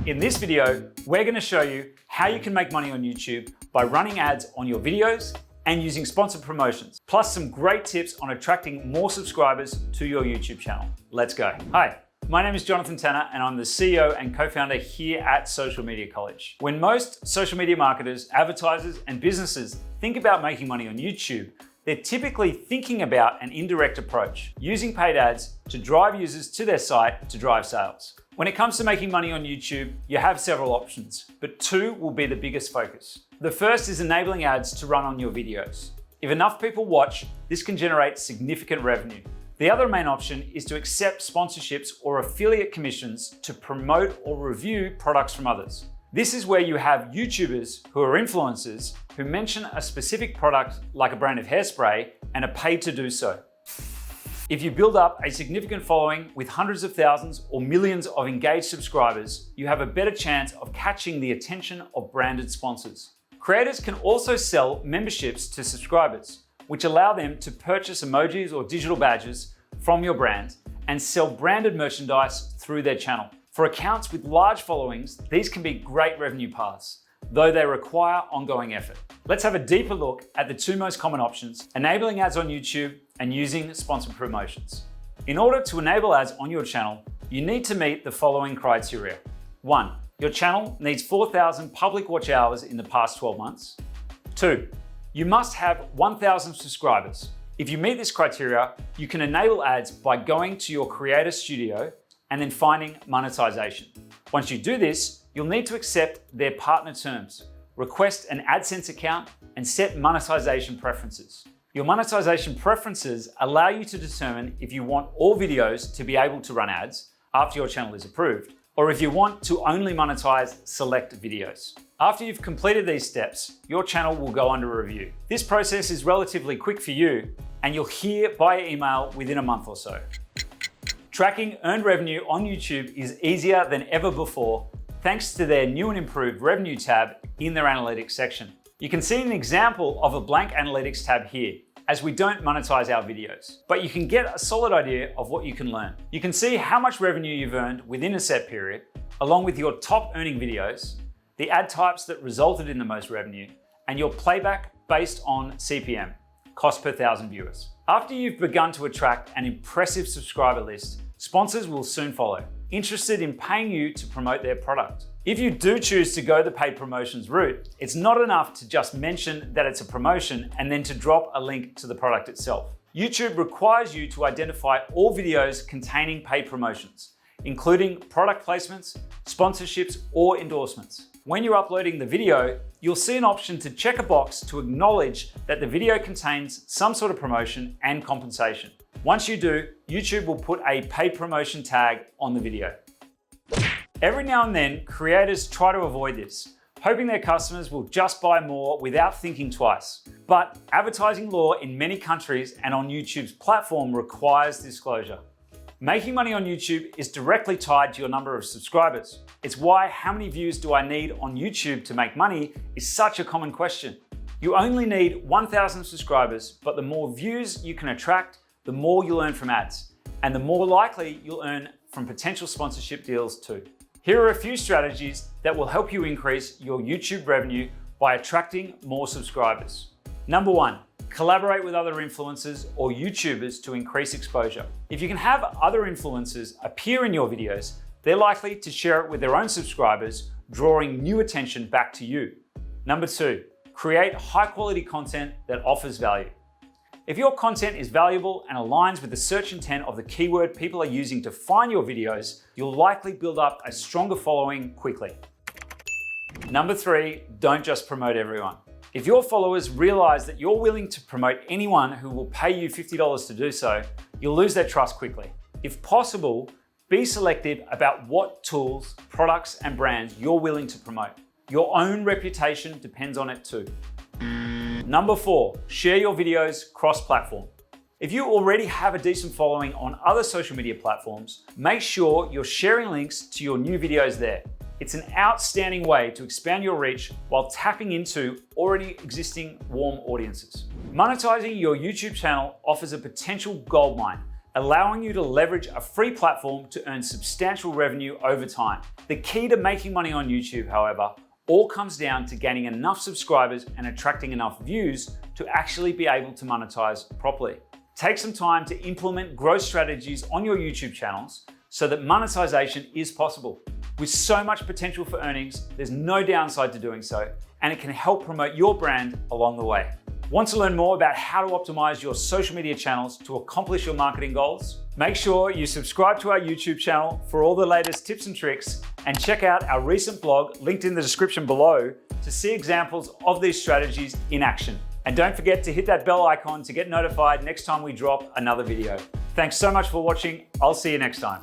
In this video, we're going to show you how you can make money on YouTube by running ads on your videos and using sponsored promotions, plus some great tips on attracting more subscribers to your YouTube channel. Let's go. Hi, my name is Jonathan Tanner and I'm the CEO and co-founder here at Social Media College. When most social media marketers, advertisers, and businesses think about making money on YouTube, they're typically thinking about an indirect approach, using paid ads to drive users to their site to drive sales. When it comes to making money on YouTube, you have several options, but two will be the biggest focus. The first is enabling ads to run on your videos. If enough people watch, this can generate significant revenue. The other main option is to accept sponsorships or affiliate commissions to promote or review products from others. This is where you have YouTubers who are influencers who mention a specific product like a brand of hairspray and are paid to do so. If you build up a significant following with hundreds of thousands or millions of engaged subscribers, you have a better chance of catching the attention of branded sponsors. Creators can also sell memberships to subscribers, which allow them to purchase emojis or digital badges from your brand and sell branded merchandise through their channel. For accounts with large followings, these can be great revenue paths, though they require ongoing effort. Let's have a deeper look at the two most common options, enabling ads on YouTube and using sponsored promotions. In order to enable ads on your channel, you need to meet the following criteria. 1. Your channel needs 4,000 public watch hours in the past 12 months. 2. You must have 1,000 subscribers. If you meet this criteria, you can enable ads by going to your creator studio and then finding monetization. Once you do this, you'll need to accept their partner terms, request an AdSense account, and set monetization preferences. Your monetization preferences allow you to determine if you want all videos to be able to run ads after your channel is approved, or if you want to only monetize select videos. After you've completed these steps, your channel will go under review. This process is relatively quick for you, and you'll hear by email within a month or so. Tracking earned revenue on YouTube is easier than ever before, thanks to their new and improved revenue tab in their analytics section. You can see an example of a blank analytics tab here, as we don't monetize our videos, but you can get a solid idea of what you can learn. You can see how much revenue you've earned within a set period, along with your top earning videos, the ad types that resulted in the most revenue, and your playback based on CPM, cost per 1,000 viewers. After you've begun to attract an impressive subscriber list, sponsors will soon follow, interested in paying you to promote their product. If you do choose to go the paid promotions route, it's not enough to just mention that it's a promotion and then to drop a link to the product itself. YouTube requires you to identify all videos containing paid promotions, including product placements, sponsorships, or endorsements. When you're uploading the video, you'll see an option to check a box to acknowledge that the video contains some sort of promotion and compensation. Once you do, YouTube will put a paid promotion tag on the video. Every now and then, creators try to avoid this, hoping their customers will just buy more without thinking twice. But advertising law in many countries and on YouTube's platform requires disclosure. Making money on YouTube is directly tied to your number of subscribers. It's why how many views do I need on YouTube to make money is such a common question. You only need 1,000 subscribers, but the more views you can attract, the more you'll earn from ads, and the more likely you'll earn from potential sponsorship deals too. Here are a few strategies that will help you increase your YouTube revenue by attracting more subscribers. Number 1, collaborate with other influencers or YouTubers to increase exposure. If you can have other influencers appear in your videos, they're likely to share it with their own subscribers, drawing new attention back to you. Number 2, create high quality content that offers value. If your content is valuable and aligns with the search intent of the keyword people are using to find your videos, you'll likely build up a stronger following quickly. Number 3, don't just promote everyone. If your followers realize that you're willing to promote anyone who will pay you $50 to do so, you'll lose their trust quickly. If possible, be selective about what tools, products, and brands you're willing to promote. Your own reputation depends on it too. Number 4, share your videos cross-platform. If you already have a decent following on other social media platforms, make sure you're sharing links to your new videos there. It's an outstanding way to expand your reach while tapping into already existing warm audiences. Monetizing your YouTube channel offers a potential goldmine, allowing you to leverage a free platform to earn substantial revenue over time. The key to making money on YouTube, however, all comes down to gaining enough subscribers and attracting enough views to actually be able to monetize properly. Take some time to implement growth strategies on your YouTube channels so that monetization is possible. With so much potential for earnings, there's no downside to doing so, and it can help promote your brand along the way. Want to learn more about how to optimize your social media channels to accomplish your marketing goals? Make sure you subscribe to our YouTube channel for all the latest tips and tricks, and check out our recent blog linked in the description below to see examples of these strategies in action. And don't forget to hit that bell icon to get notified next time we drop another video. Thanks so much for watching. I'll see you next time.